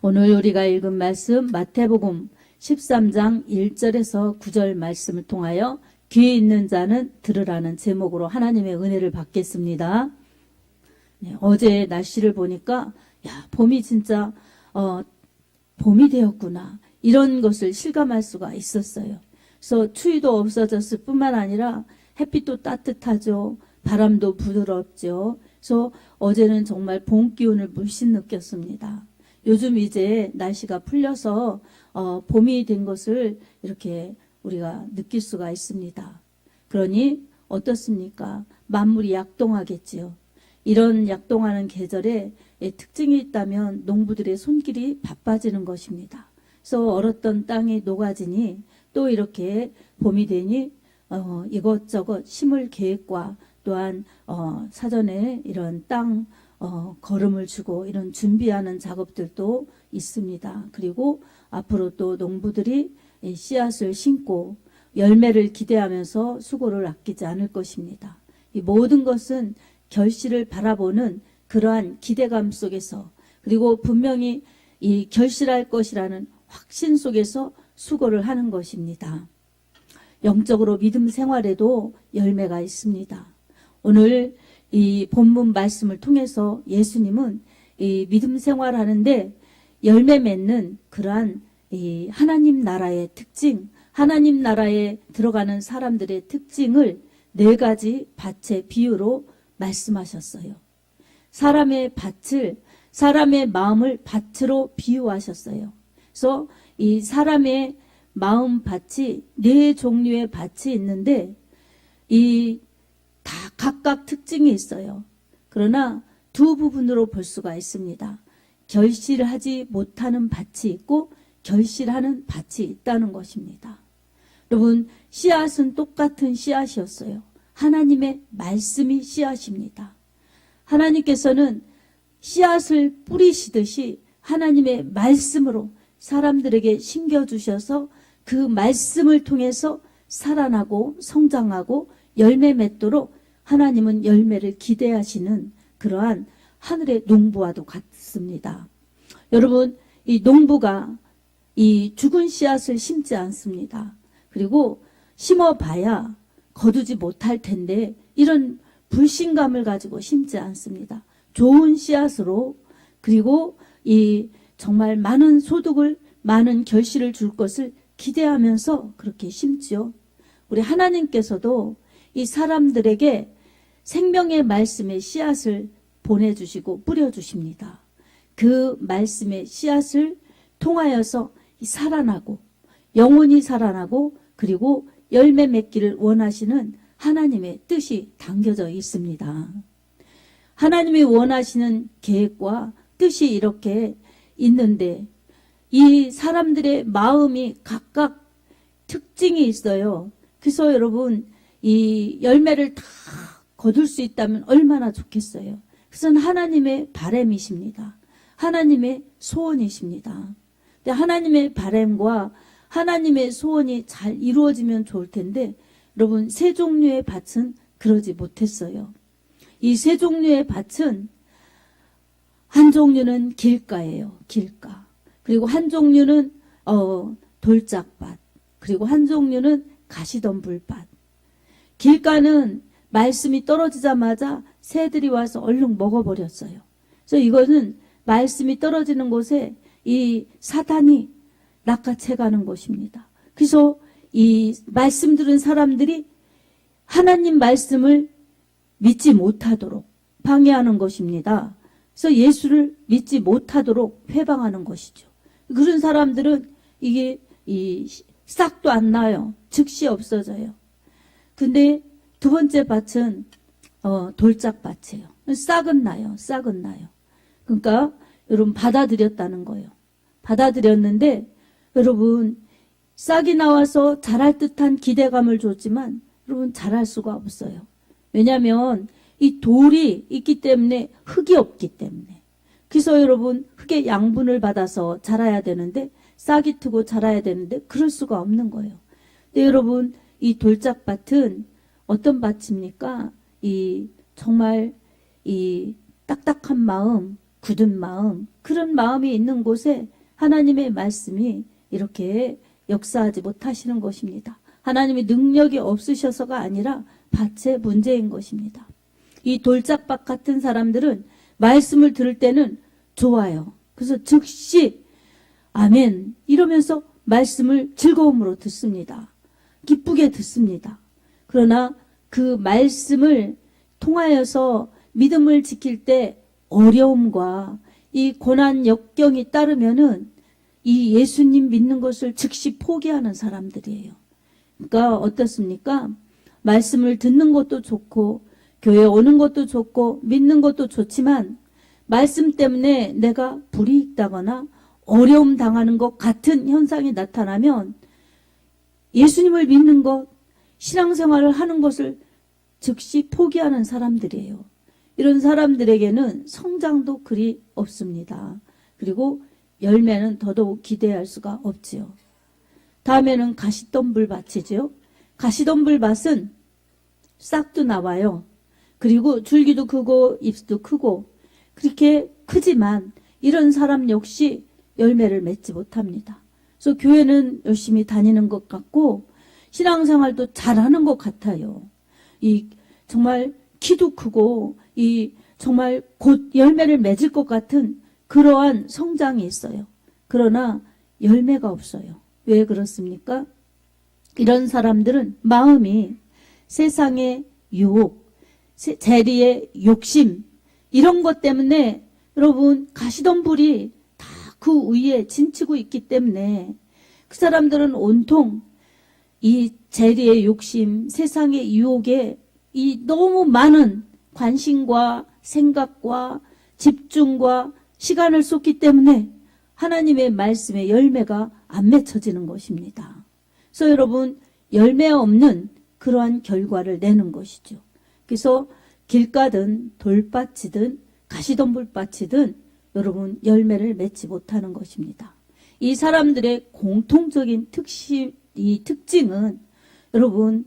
오늘 우리가 읽은 말씀 마태복음 13장 1절에서 9절 말씀을 통하여 귀 있는 자는 들으라는 제목으로 하나님의 은혜를 받겠습니다. 네, 어제 날씨를 보니까 봄이 진짜 봄이 되었구나 이런 것을 실감할 수가 있었어요. 그래서 추위도 없어졌을 뿐만 아니라 햇빛도 따뜻하죠. 바람도 부드럽죠. 그래서 어제는 정말 봄 기운을 물씬 느꼈습니다. 요즘 이제 날씨가 풀려서 봄이 된 것을 이렇게 우리가 느낄 수가 있습니다. 그러니 어떻습니까? 만물이 약동하겠지요. 이런 약동하는 계절에 특징이 있다면 농부들의 손길이 바빠지는 것입니다. 그래서 얼었던 땅이 녹아지니 또 이렇게 봄이 되니 이것저것 심을 계획과 또한 사전에 이런 땅 걸음을 주고 이런 준비하는 작업들도 있습니다. 그리고 앞으로 또 농부들이 씨앗을 심고 열매를 기대하면서 수고를 아끼지 않을 것입니다. 이 모든 것은 결실을 바라보는 그러한 기대감 속에서 그리고 분명히 이 결실할 것이라는 확신 속에서 수고를 하는 것입니다. 영적으로 믿음 생활에도 열매가 있습니다. 오늘 이 본문 말씀을 통해서 예수님은 이 믿음 생활하는데 열매 맺는 그러한 이 하나님 나라의 특징, 하나님 나라에 들어가는 사람들의 특징을 4가지 밭의 비유로 말씀하셨어요. 사람의 밭을, 사람의 마음을 밭으로 비유하셨어요. 그래서 이 사람의 마음 밭이 4종류의 밭이 있는데 이 다 각각 특징이 있어요. 그러나 2 부분으로 볼 수가 있습니다. 결실하지 못하는 밭이 있고 결실하는 밭이 있다는 것입니다. 여러분, 씨앗은 똑같은 씨앗이었어요. 하나님의 말씀이 씨앗입니다. 하나님께서는 씨앗을 뿌리시듯이 하나님의 말씀으로 사람들에게 심겨주셔서 그 말씀을 통해서 살아나고 성장하고 열매 맺도록 하나님은 열매를 기대하시는 그러한 하늘의 농부와도 같습니다. 여러분, 이 농부가 이 죽은 씨앗을 심지 않습니다. 그리고 심어봐야 거두지 못할 텐데 이런 불신감을 가지고 심지 않습니다. 좋은 씨앗으로 그리고 이 정말 많은 소득을 많은 결실을 줄 것을 기대하면서 그렇게 심지요. 우리 하나님께서도 이 사람들에게 생명의 말씀의 씨앗을 보내주시고 뿌려주십니다. 그 말씀의 씨앗을 통하여서 살아나고 영혼이 살아나고 그리고 열매 맺기를 원하시는 하나님의 뜻이 담겨져 있습니다. 하나님이 원하시는 계획과 뜻이 이렇게 있는데 이 사람들의 마음이 각각 특징이 있어요. 그래서 여러분 이 열매를 다 거둘 수 있다면 얼마나 좋겠어요. 그것은 하나님의 바람이십니다. 하나님의 소원이십니다. 근데 하나님의 바람과 하나님의 소원이 잘 이루어지면 좋을 텐데 여러분 3종류의 밭은 그러지 못했어요. 이 3종류의 밭은 한 종류는 길가예요. 길가. 그리고 한 종류는 돌짝밭. 그리고 한 종류는 가시덤불밭. 길가는 말씀이 떨어지자마자 새들이 와서 얼른 먹어버렸어요. 그래서 이거는 말씀이 떨어지는 곳에 이 사탄이 낚아채가는 것입니다. 그래서 이 말씀 들은 사람들이 하나님 말씀을 믿지 못하도록 방해하는 것입니다. 그래서 예수를 믿지 못하도록 회방하는 것이죠. 그런 사람들은 이게 이 싹도 안 나요. 즉시 없어져요. 근데 2번째 밭은 돌짝밭이에요. 싹은 나요. 싹은 나요. 그러니까 여러분 받아들였다는 거예요. 받아들였는데 여러분 싹이 나와서 자랄 듯한 기대감을 줬지만 여러분 자랄 수가 없어요. 왜냐하면 이 돌이 있기 때문에 흙이 없기 때문에. 그래서 여러분 흙의 양분을 받아서 자라야 되는데 싹이 트고 자라야 되는데 그럴 수가 없는 거예요. 근데 여러분 이 돌짝밭은 어떤 밭입니까? 이 정말 이 딱딱한 마음, 굳은 마음, 그런 마음이 있는 곳에 하나님의 말씀이 이렇게 역사하지 못하시는 것입니다. 하나님의 능력이 없으셔서가 아니라 밭의 문제인 것입니다. 이 돌짝밭 같은 사람들은 말씀을 들을 때는 좋아요. 그래서 즉시 아멘 이러면서 말씀을 즐거움으로 듣습니다. 기쁘게 듣습니다. 그러나 그 말씀을 통하여서 믿음을 지킬 때 어려움과 이 고난 역경이 따르면은 이 예수님 믿는 것을 즉시 포기하는 사람들이에요. 그러니까 어떻습니까? 말씀을 듣는 것도 좋고 교회 오는 것도 좋고 믿는 것도 좋지만 말씀 때문에 내가 불이익다거나 어려움 당하는 것 같은 현상이 나타나면 예수님을 믿는 것, 신앙생활을 하는 것을 즉시 포기하는 사람들이에요. 이런 사람들에게는 성장도 그리 없습니다. 그리고 열매는 더더욱 기대할 수가 없지요. 다음에는 가시덤불밭이죠. 가시덤불밭은 싹도 나와요. 그리고 줄기도 크고 잎도 크고 그렇게 크지만 이런 사람 역시 열매를 맺지 못합니다. 그래서 교회는 열심히 다니는 것 같고 신앙생활도 잘하는 것 같아요. 이 정말 키도 크고 이 정말 곧 열매를 맺을 것 같은 그러한 성장이 있어요. 그러나 열매가 없어요. 왜 그렇습니까? 이런 사람들은 마음이 세상의 유혹, 재리의 욕심 이런 것 때문에 여러분 가시덤불이 다 그 위에 진치고 있기 때문에 그 사람들은 온통 이 재리의 욕심, 세상의 유혹에 이 너무 많은 관심과 생각과 집중과 시간을 쏟기 때문에 하나님의 말씀의 열매가 안 맺혀지는 것입니다. 그래서 여러분 열매 없는 그러한 결과를 내는 것이죠. 그래서 길가든 돌밭이든 가시덤불밭이든 여러분 열매를 맺지 못하는 것입니다. 이 사람들의 공통적인 이 특징은 여러분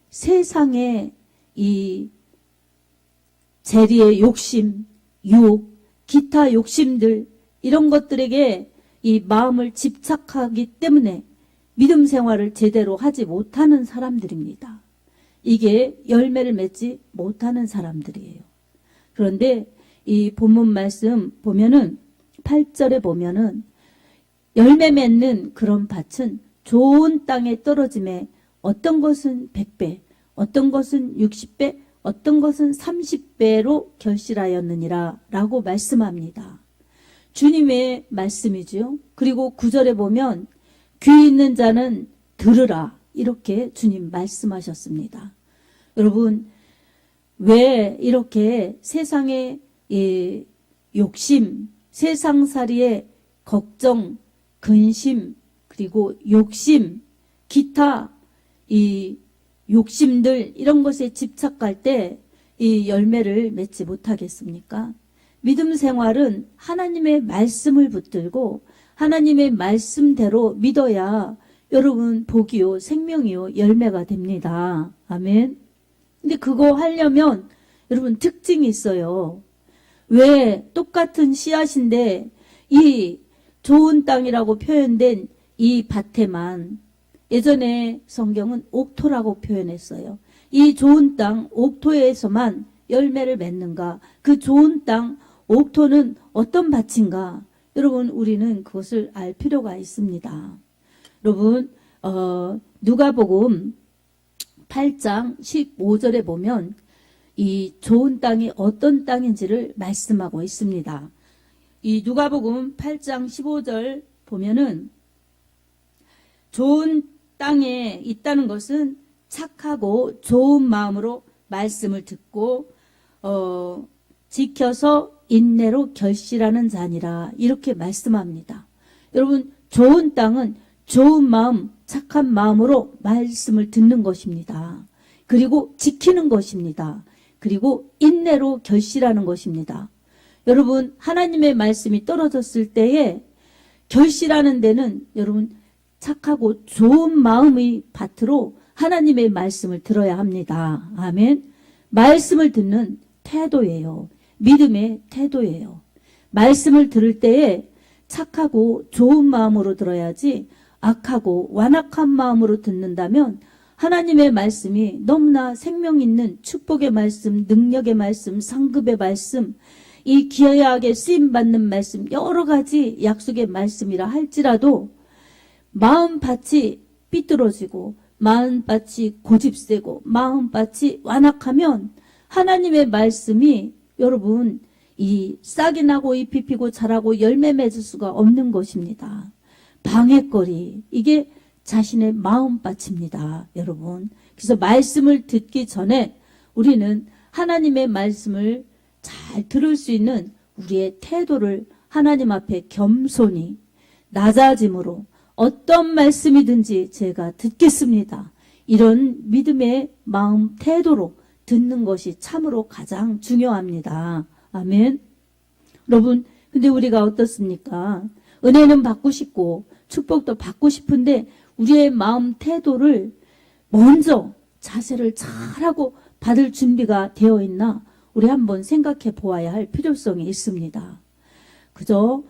세상의 이 재리의 욕심, 유혹, 기타 욕심들 이런 것들에게 이 마음을 집착하기 때문에 믿음 생활을 제대로 하지 못하는 사람들입니다. 이게 열매를 맺지 못하는 사람들이에요. 그런데 이 본문 말씀 보면은 8절에 보면은 열매 맺는 그런 밭은 좋은 땅에 떨어짐에 어떤 것은 100배, 어떤 것은 60배, 어떤 것은 30배로 결실하였느니라 라고 말씀합니다. 주님의 말씀이죠. 그리고 9절에 보면 귀 있는 자는 들으라 이렇게 주님 말씀하셨습니다. 여러분 왜 이렇게 세상의 욕심, 세상살이의 걱정, 근심, 그리고 욕심, 기타 이 욕심들 이런 것에 집착할 때 이 열매를 맺지 못하겠습니까? 믿음 생활은 하나님의 말씀을 붙들고 하나님의 말씀대로 믿어야 여러분 복이요 생명이요 열매가 됩니다. 아멘. 근데 그거 하려면 여러분 특징이 있어요. 왜 똑같은 씨앗인데 이 좋은 땅이라고 표현된 이 밭에만 예전에 성경은 옥토라고 표현했어요. 이 좋은 땅 옥토에서만 열매를 맺는가? 그 좋은 땅 옥토는 어떤 밭인가? 여러분 우리는 그것을 알 필요가 있습니다. 여러분 누가복음 8장 15절에 보면 이 좋은 땅이 어떤 땅인지를 말씀하고 있습니다. 이 누가복음 8장 15절 보면은 좋은 땅에 있다는 것은 착하고 좋은 마음으로 말씀을 듣고 지켜서 인내로 결실하는 자니라 이렇게 말씀합니다. 여러분 좋은 땅은 좋은 마음, 착한 마음으로 말씀을 듣는 것입니다. 그리고 지키는 것입니다. 그리고 인내로 결실하는 것입니다. 여러분 하나님의 말씀이 떨어졌을 때에 결실하는 데는 여러분 착하고 좋은 마음의 밭으로 하나님의 말씀을 들어야 합니다. 아멘. 말씀을 듣는 태도예요. 믿음의 태도예요. 말씀을 들을 때에 착하고 좋은 마음으로 들어야지 악하고 완악한 마음으로 듣는다면 하나님의 말씀이 너무나 생명 있는 축복의 말씀, 능력의 말씀, 상급의 말씀, 이 귀하게 쓰임받는 말씀, 여러 가지 약속의 말씀이라 할지라도 마음밭이 삐뚤어지고 마음밭이 고집세고 마음밭이 완악하면 하나님의 말씀이 여러분 이 싹이 나고 잎이 피고 자라고 열매 맺을 수가 없는 것입니다. 방해거리, 이게 자신의 마음밭입니다, 여러분. 그래서 말씀을 듣기 전에 우리는 하나님의 말씀을 잘 들을 수 있는 우리의 태도를 하나님 앞에 겸손히 낮아짐으로 어떤 말씀이든지 제가 듣겠습니다. 이런 믿음의 마음 태도로 듣는 것이 참으로 가장 중요합니다. 아멘. 여러분, 근데 우리가 어떻습니까? 은혜는 받고 싶고 축복도 받고 싶은데 우리의 마음 태도를 먼저 자세를 잘하고 받을 준비가 되어 있나 우리 한번 생각해 보아야 할 필요성이 있습니다. 그저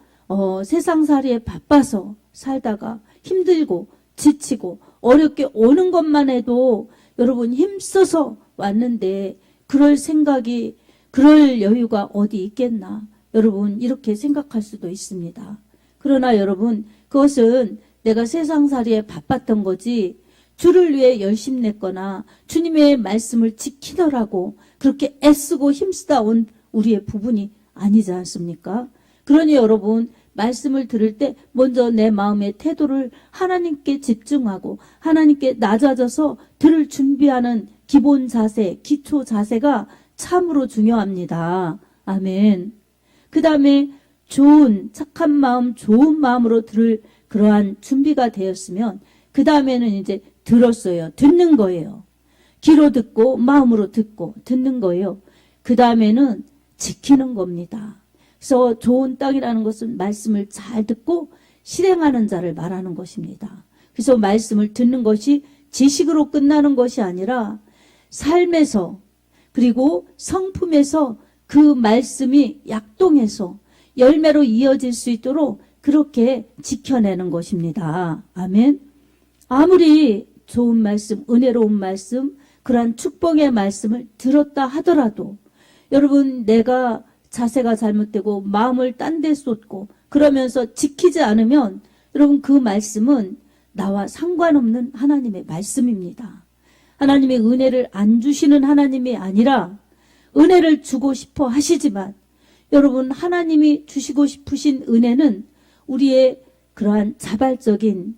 세상살이에 바빠서 살다가 힘들고 지치고 어렵게 오는 것만 해도 여러분 힘써서 왔는데 그럴 생각이 그럴 여유가 어디 있겠나 여러분 이렇게 생각할 수도 있습니다. 그러나 여러분 그것은 내가 세상살이에 바빴던 거지 주를 위해 열심냈거나 주님의 말씀을 지키더라고 그렇게 애쓰고 힘쓰다 온 우리의 부분이 아니지 않습니까? 그러니 여러분 말씀을 들을 때 먼저 내 마음의 태도를 하나님께 집중하고 하나님께 낮아져서 들을 준비하는 기본 자세, 기초 자세가 참으로 중요합니다. 아멘. 그 다음에 좋은 착한 마음, 좋은 마음으로 들을 그러한 준비가 되었으면 그 다음에는 이제 들었어요. 듣는 거예요. 귀로 듣고 마음으로 듣고 듣는 거예요. 그 다음에는 지키는 겁니다. 그래서 좋은 땅이라는 것은 말씀을 잘 듣고 실행하는 자를 말하는 것입니다. 그래서 말씀을 듣는 것이 지식으로 끝나는 것이 아니라 삶에서 그리고 성품에서 그 말씀이 약동해서 열매로 이어질 수 있도록 그렇게 지켜내는 것입니다. 아멘. 아무리 좋은 말씀, 은혜로운 말씀, 그러한 축복의 말씀을 들었다 하더라도 여러분 내가 자세가 잘못되고 마음을 딴 데 쏟고 그러면서 지키지 않으면 여러분 그 말씀은 나와 상관없는 하나님의 말씀입니다. 하나님의 은혜를 안 주시는 하나님이 아니라 은혜를 주고 싶어 하시지만 여러분 하나님이 주시고 싶으신 은혜는 우리의 그러한 자발적인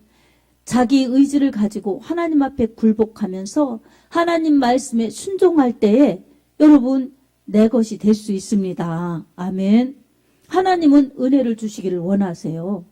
자기 의지를 가지고 하나님 앞에 굴복하면서 하나님 말씀에 순종할 때에 여러분 내 것이 될 수 있습니다. 아멘. 하나님은 은혜를 주시기를 원하세요.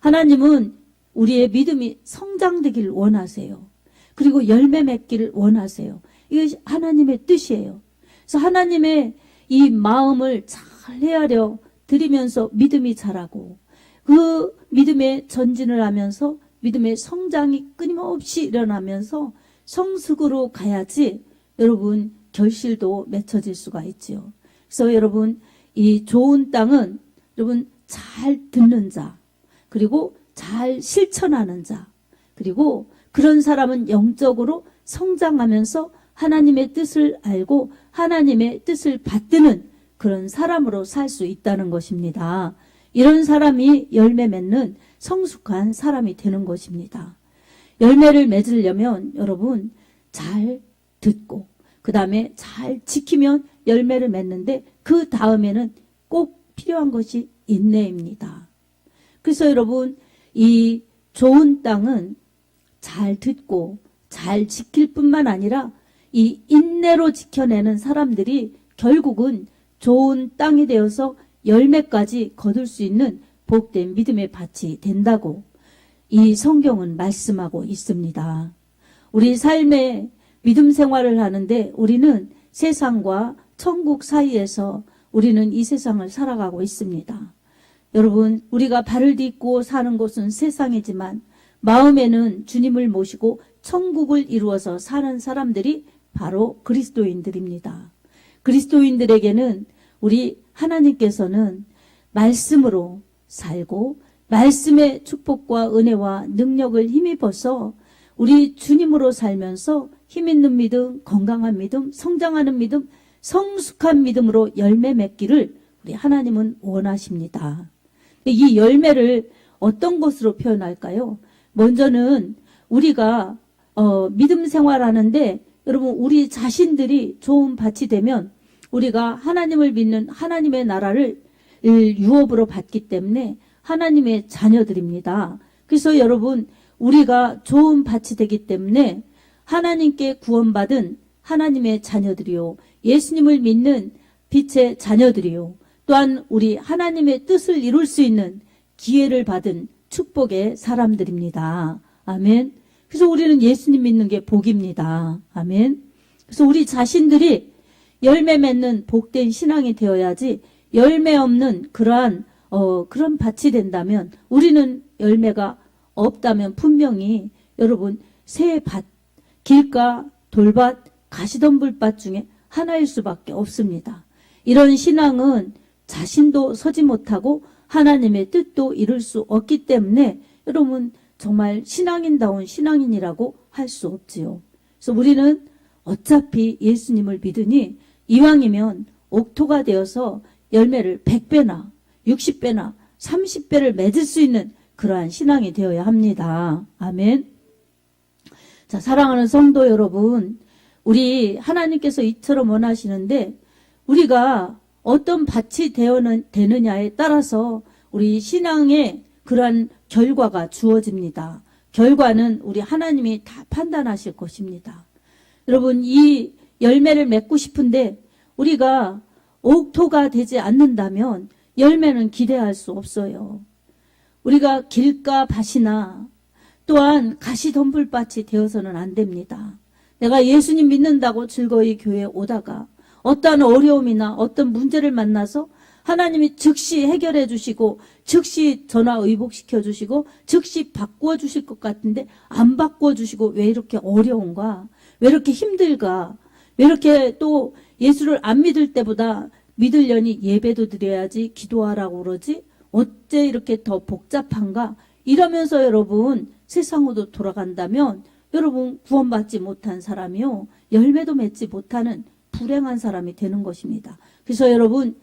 하나님은 우리의 믿음이 성장되기를 원하세요. 그리고 열매 맺기를 원하세요. 이것이 하나님의 뜻이에요. 그래서 하나님의 이 마음을 잘 헤아려 드리면서 믿음이 자라고 그 믿음의 전진을 하면서 믿음의 성장이 끊임없이 일어나면서 성숙으로 가야지 여러분 결실도 맺혀질 수가 있지요. 그래서 여러분 이 좋은 땅은 여러분 잘 듣는 자 그리고 잘 실천하는 자 그리고 그런 사람은 영적으로 성장하면서 하나님의 뜻을 알고 하나님의 뜻을 받드는 그런 사람으로 살 수 있다는 것입니다. 이런 사람이 열매 맺는 성숙한 사람이 되는 것입니다. 열매를 맺으려면 여러분 잘 듣고 그 다음에 잘 지키면 열매를 맺는데 그 다음에는 꼭 필요한 것이 인내입니다. 그래서 여러분 이 좋은 땅은 잘 듣고 잘 지킬 뿐만 아니라 이 인내로 지켜내는 사람들이 결국은 좋은 땅이 되어서 열매까지 거둘 수 있는 복된 믿음의 밭이 된다고 이 성경은 말씀하고 있습니다. 우리 삶의 믿음 생활을 하는데 우리는 세상과 천국 사이에서 우리는 이 세상을 살아가고 있습니다. 여러분 우리가 발을 딛고 사는 곳은 세상이지만 마음에는 주님을 모시고 천국을 이루어서 사는 사람들이 바로 그리스도인들입니다. 그리스도인들에게는 우리 하나님께서는 말씀으로 살고 말씀의 축복과 은혜와 능력을 힘입어서 우리 주님으로 살면서 힘있는 믿음, 건강한 믿음, 성장하는 믿음, 성숙한 믿음으로 열매 맺기를 우리 하나님은 원하십니다. 이 열매를 어떤 것으로 표현할까요? 먼저는 우리가 믿음 생활하는데 여러분 우리 자신들이 좋은 밭이 되면 우리가 하나님을 믿는 하나님의 나라를 유업으로 받기 때문에 하나님의 자녀들입니다. 그래서 여러분 우리가 좋은 밭이 되기 때문에 하나님께 구원받은 하나님의 자녀들이요, 예수님을 믿는 빛의 자녀들이요, 또한 우리 하나님의 뜻을 이룰 수 있는 기회를 받은 축복의 사람들입니다. 아멘. 그래서 우리는 예수님 믿는 게 복입니다. 아멘. 그래서 우리 자신들이 열매 맺는 복된 신앙이 되어야지 열매 없는 그런 밭이 된다면, 우리는 열매가 없다면 분명히 여러분 새 밭, 길가, 돌밭, 가시덤불밭 중에 하나일 수밖에 없습니다. 이런 신앙은 자신도 서지 못하고 하나님의 뜻도 이룰 수 없기 때문에 여러분 정말 신앙인다운 신앙인이라고 할 수 없지요. 그래서 우리는 어차피 예수님을 믿으니 이왕이면 옥토가 되어서 열매를 100배나 60배나 30배를 맺을 수 있는 그러한 신앙이 되어야 합니다. 아멘. 자, 사랑하는 성도 여러분, 우리 하나님께서 이처럼 원하시는데 우리가 어떤 밭이 되느냐에 따라서 우리 신앙의 그러한 결과가 주어집니다. 결과는 우리 하나님이 다 판단하실 것입니다. 여러분, 이 열매를 맺고 싶은데 우리가 옥토가 되지 않는다면 열매는 기대할 수 없어요. 우리가 길가 밭이나 또한 가시덤불밭이 되어서는 안 됩니다. 내가 예수님 믿는다고 즐거이 교회에 오다가 어떠한 어려움이나 어떤 문제를 만나서 하나님이 즉시 해결해 주시고 즉시 전화의복시켜 주시고 즉시 바꾸어 주실 것 같은데 안 바꾸어 주시고 왜 이렇게 어려운가? 왜 이렇게 힘들까? 왜 이렇게 또 예수를 안 믿을 때보다 믿으려니 예배도 드려야지 기도하라고 그러지? 어째 이렇게 더 복잡한가? 이러면서 여러분 세상으로 돌아간다면 여러분 구원받지 못한 사람이요, 열매도 맺지 못하는 불행한 사람이 되는 것입니다. 그래서 여러분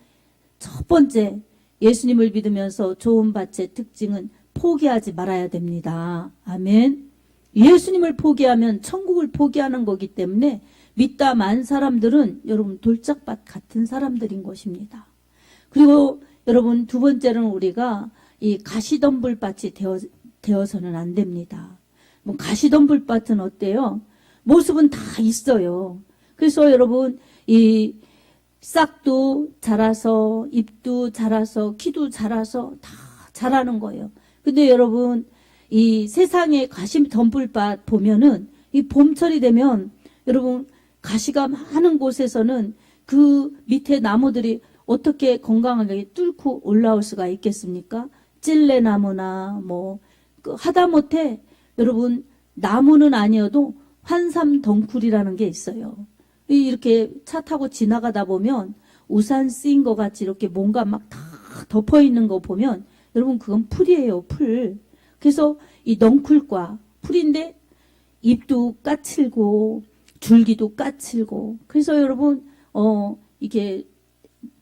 첫 번째 예수님을 믿으면서 좋은 밭의 특징은 포기하지 말아야 됩니다. 아멘. 예수님을 포기하면 천국을 포기하는 거기 때문에 믿다 만 사람들은 여러분 돌짝밭 같은 사람들인 것입니다. 그리고 여러분 두 번째는 우리가 이 가시덤불밭이 되어서는 안 됩니다. 뭐 가시덤불밭은 어때요? 모습은 다 있어요. 그래서 여러분 이 싹도 자라서 잎도 자라서 키도 자라서 다 자라는 거예요. 근데 여러분 이 세상의 가시덤불밭 보면은 이 봄철이 되면 여러분 가시가 많은 곳에서는 그 밑에 나무들이 어떻게 건강하게 뚫고 올라올 수가 있겠습니까? 찔레나무나 뭐 하다못해 여러분 나무는 아니어도 환삼 덩쿨이라는 게 있어요. 이렇게 차 타고 지나가다 보면 우산 쓰인 것 같이 이렇게 뭔가 막 다 덮어 있는 거 보면 여러분 그건 풀이에요, 풀. 그래서 이 넝쿨과 풀인데 잎도 까칠고 줄기도 까칠고, 그래서 여러분 이게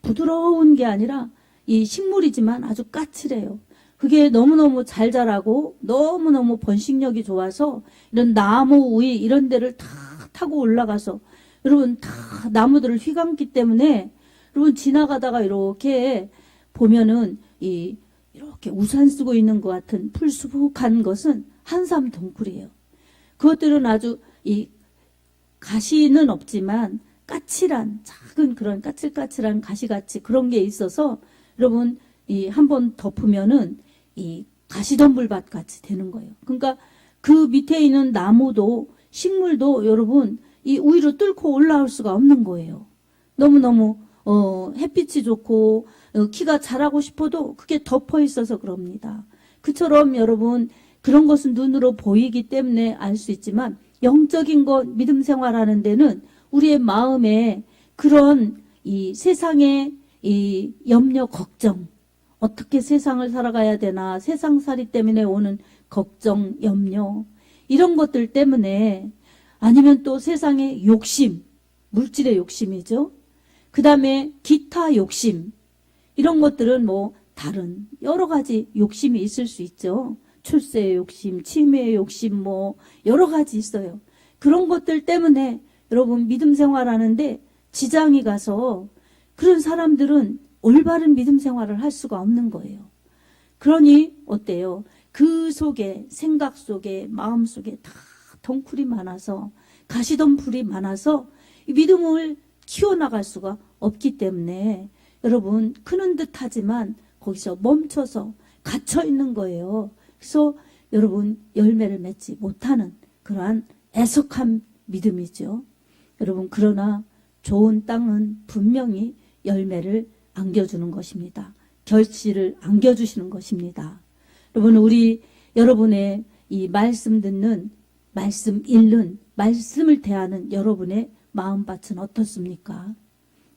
부드러운 게 아니라 이 식물이지만 아주 까칠해요. 그게 너무너무 잘 자라고 너무너무 번식력이 좋아서 이런 나무 우이 이런 데를 다 타고 올라가서 여러분 다 나무들을 휘감기 때문에 여러분 지나가다가 이렇게 보면은 이렇게 우산 쓰고 있는 것 같은 풀수북한 것은 한삼 덩쿨이에요. 그것들은 아주 이 가시는 없지만 까칠한 작은 그런 까칠까칠한 가시같이 그런 게 있어서 여러분 이 한번 덮으면은 이 가시덤불밭 같이 되는 거예요. 그러니까 그 밑에 있는 나무도 식물도 여러분 이 위로 뚫고 올라올 수가 없는 거예요. 너무너무 햇빛이 좋고 키가 자라고 싶어도 그게 덮어 있어서 그럽니다. 그처럼 여러분 그런 것은 눈으로 보이기 때문에 알 수 있지만 영적인 것 믿음 생활하는 데는 우리의 마음에 그런 이 세상의 이 염려 걱정, 어떻게 세상을 살아가야 되나, 세상살이 때문에 오는 걱정, 염려, 이런 것들 때문에, 아니면 또 세상의 욕심, 물질의 욕심이죠. 그 다음에 기타 욕심, 이런 것들은 뭐 다른 여러 가지 욕심이 있을 수 있죠. 출세의 욕심, 치매의 욕심, 뭐 여러 가지 있어요. 그런 것들 때문에 여러분 믿음 생활하는데 지장이 가서 그런 사람들은 올바른 믿음 생활을 할 수가 없는 거예요. 그러니 어때요? 그 속에, 생각 속에, 마음 속에 다 덩쿨이 많아서, 가시덤불이 많아서 믿음을 키워나갈 수가 없기 때문에 여러분 크는 듯 하지만 거기서 멈춰서 갇혀 있는 거예요. 그래서 여러분 열매를 맺지 못하는 그러한 애석한 믿음이죠. 여러분 그러나 좋은 땅은 분명히 열매를 안겨주는 것입니다. 결실을 안겨주시는 것입니다. 여러분 여러분의 이 말씀 듣는, 말씀 읽는, 말씀을 대하는 여러분의 마음밭은 어떻습니까?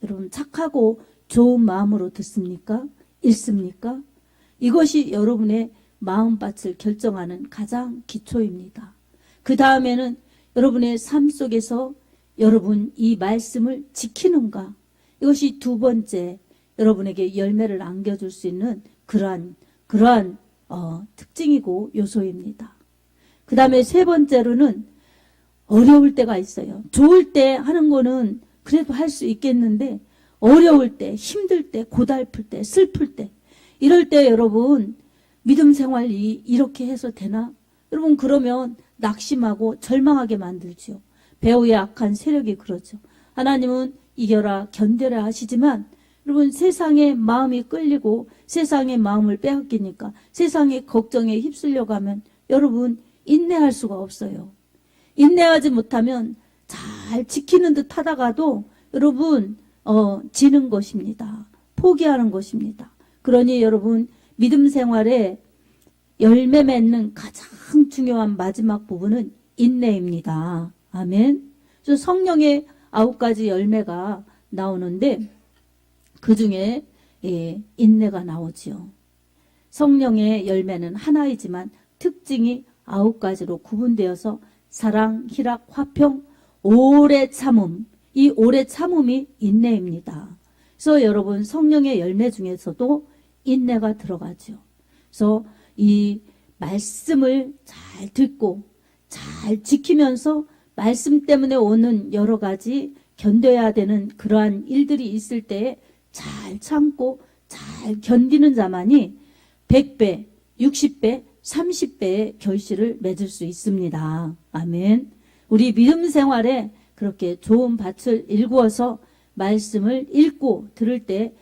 여러분 착하고 좋은 마음으로 듣습니까? 읽습니까? 이것이 여러분의 마음밭을 결정하는 가장 기초입니다. 그 다음에는 여러분의 삶 속에서 여러분 이 말씀을 지키는가? 이것이 두 번째 여러분에게 열매를 안겨줄 수 있는 그러한 특징이고 요소입니다. 그 다음에 세 번째로는 어려울 때가 있어요. 좋을 때 하는 거는 그래도 할 수 있겠는데 어려울 때, 힘들 때, 고달플 때, 슬플 때, 이럴 때 여러분 믿음 생활이 이렇게 해서 되나? 여러분 그러면 낙심하고 절망하게 만들죠. 배후의 악한 세력이 그러죠. 하나님은 이겨라 견뎌라 하시지만 여러분 세상에 마음이 끌리고 세상의 마음을 빼앗기니까 세상의 걱정에 휩쓸려 가면 여러분 인내할 수가 없어요. 인내하지 못하면 잘 지키는 듯 하다가도 여러분 지는 것입니다. 포기하는 것입니다. 그러니 여러분 믿음 생활에 열매 맺는 가장 중요한 마지막 부분은 인내입니다. 아멘. 그래서 성령의 9가지 열매가 나오는데 그 중에 인내가 나오지요. 성령의 열매는 하나이지만 특징이 9가지로 구분되어서 사랑, 희락, 화평, 오래 참음, 이 오래 참음이 인내입니다. 그래서 여러분 성령의 열매 중에서도 인내가 들어가죠. 그래서 이 말씀을 잘 듣고 잘 지키면서 말씀 때문에 오는 여러 가지 견뎌야 되는 그러한 일들이 있을 때에 잘 참고 잘 견디는 자만이 100배, 60배, 30배의 결실을 맺을 수 있습니다. 아멘. 우리 믿음 생활에 그렇게 좋은 밭을 일구어서 말씀을 읽고 들을 때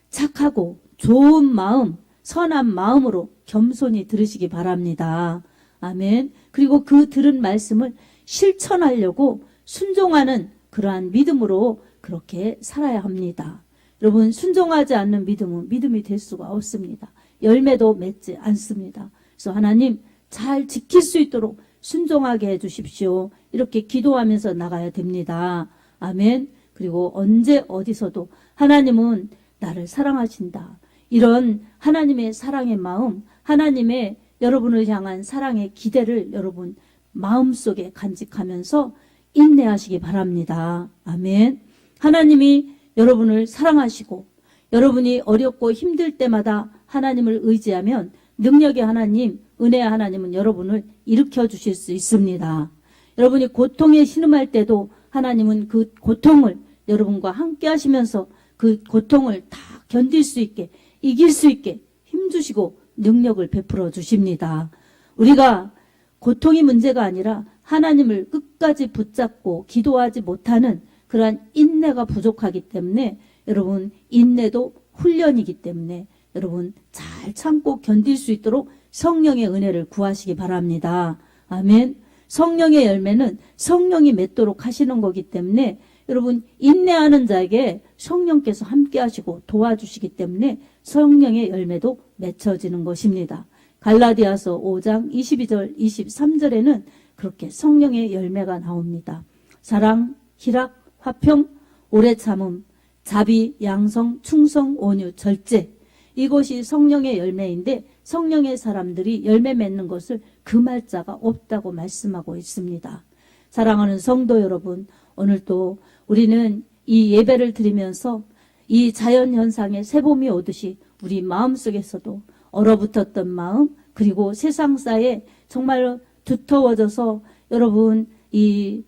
착하고 좋은 마음, 선한 마음으로 겸손히 들으시기 바랍니다. 아멘. 그리고 그 들은 말씀을 실천하려고 순종하는 그러한 믿음으로 그렇게 살아야 합니다. 여러분 순종하지 않는 믿음은 믿음이 될 수가 없습니다. 열매도 맺지 않습니다. 그래서 하나님 잘 지킬 수 있도록 순종하게 해주십시오. 이렇게 기도하면서 나가야 됩니다. 아멘. 그리고 언제 어디서도 하나님은 나를 사랑하신다. 이런 하나님의 사랑의 마음, 하나님의 여러분을 향한 사랑의 기대를 여러분 마음속에 간직하면서 인내하시기 바랍니다. 아멘. 하나님이 여러분을 사랑하시고 여러분이 어렵고 힘들 때마다 하나님을 의지하면 능력의 하나님, 은혜의 하나님은 여러분을 일으켜 주실 수 있습니다. 여러분이 고통에 신음할 때도 하나님은 그 고통을 여러분과 함께 하시면서 그 고통을 다 견딜 수 있게, 이길 수 있게 힘주시고 능력을 베풀어 주십니다. 우리가 고통이 문제가 아니라 하나님을 끝까지 붙잡고 기도하지 못하는 그러한 인내가 부족하기 때문에 여러분 인내도 훈련이기 때문에 여러분 잘 참고 견딜 수 있도록 성령의 은혜를 구하시기 바랍니다. 아멘. 성령의 열매는 성령이 맺도록 하시는 거기 때문에 여러분 인내하는 자에게 성령께서 함께 하시고 도와주시기 때문에 성령의 열매도 맺혀지는 것입니다. 갈라디아서 5장 22절 23절에는 그렇게 성령의 열매가 나옵니다. 사랑, 희락, 화평, 오래 참음, 자비, 양성, 충성, 온유, 절제. 이것이 성령의 열매인데 성령의 사람들이 열매 맺는 것을 금할 자가 없다고 말씀하고 있습니다. 사랑하는 성도 여러분, 오늘도 우리는 이 예배를 드리면서 이 자연현상의 새봄이 오듯이 우리 마음속에서도 얼어붙었던 마음, 그리고 세상사에 정말 두터워져서 여러분 이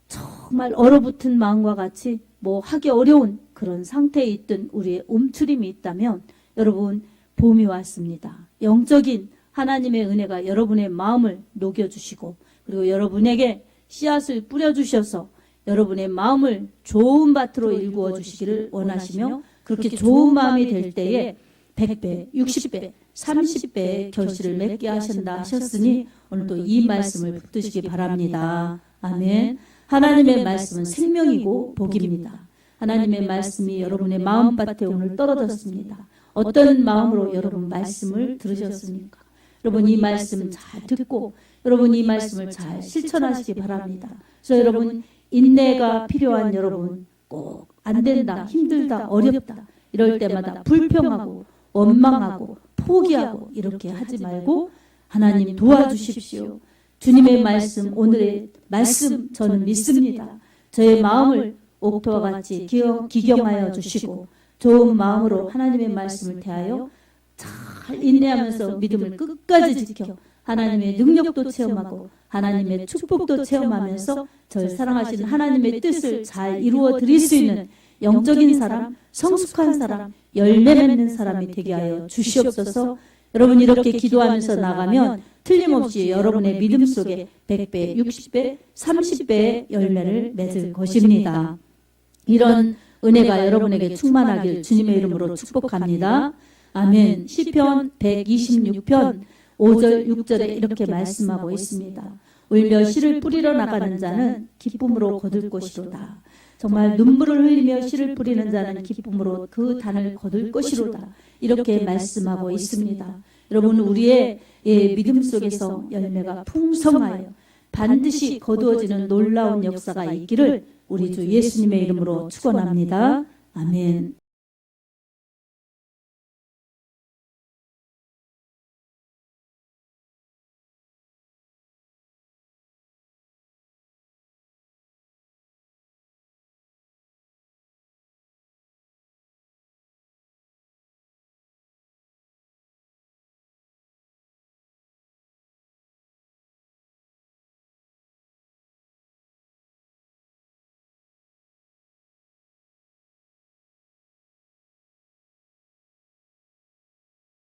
정말 얼어붙은 마음과 같이 뭐 하기 어려운 그런 상태에 있던 우리의 움츠림이 있다면 여러분, 봄이 왔습니다. 영적인 하나님의 은혜가 여러분의 마음을 녹여주시고 그리고 여러분에게 씨앗을 뿌려주셔서 여러분의 마음을 좋은 밭으로 일구어 주시기를 원하시며 그렇게 좋은 마음이 될 때에 100배, 60배, 30배의 결실을 맺게 하신다 하셨으니 오늘도 이 말씀을 붙드시기 바랍니다. 아멘. 하나님의 말씀은 생명이고 복입니다. 하나님의 말씀이 여러분의 마음밭에 오늘 떨어졌습니다. 어떤 마음으로 여러분 말씀을 들으셨습니까? 여러분 이 말씀 잘 듣고 여러분 이 말씀을 잘 실천하시기 바랍니다. 그래서 여러분 인내가 필요한 여러분 꼭 안 된다, 힘들다, 어렵다 이럴 때마다 불평하고 원망하고 포기하고 이렇게 하지 말고 하나님 도와주십시오. 주님의 말씀, 오늘의 말씀 저는 믿습니다. 저의 마음을 옥토와 같이 기경하여 주시고 좋은 마음으로 하나님의 말씀을 대하여 잘 인내하면서 믿음을 끝까지 지켜 하나님의 능력도 체험하고 하나님의 축복도 체험하면서 저를 사랑하시는 하나님의 뜻을 잘 이루어 드릴 수 있는 영적인 사람, 성숙한 사람, 열매 맺는 사람이 되게 하여 주시옵소서. 여러분 이렇게 기도하면서 나가면 틀림없이 여러분의 믿음 속에 100배, 60배, 30배의 열매를 맺을 것입니다. 이런 은혜가 여러분에게 충만하길 주님의 이름으로 축복합니다. 아멘. 시편 126편 5절 6절에 이렇게 말씀하고 있습니다. 울며 씨를 뿌리러 나가는 자는 기쁨으로 거둘 것이로다. 정말 눈물을 흘리며 씨를 뿌리는 자는 기쁨으로 그 단을 거둘 것이로다. 이렇게 말씀하고 있습니다. 여러분 우리의 믿음 속에서 열매가 풍성하여 반드시 거두어지는 놀라운 역사가 있기를 우리 주 예수님의 이름으로 축원합니다. 아멘.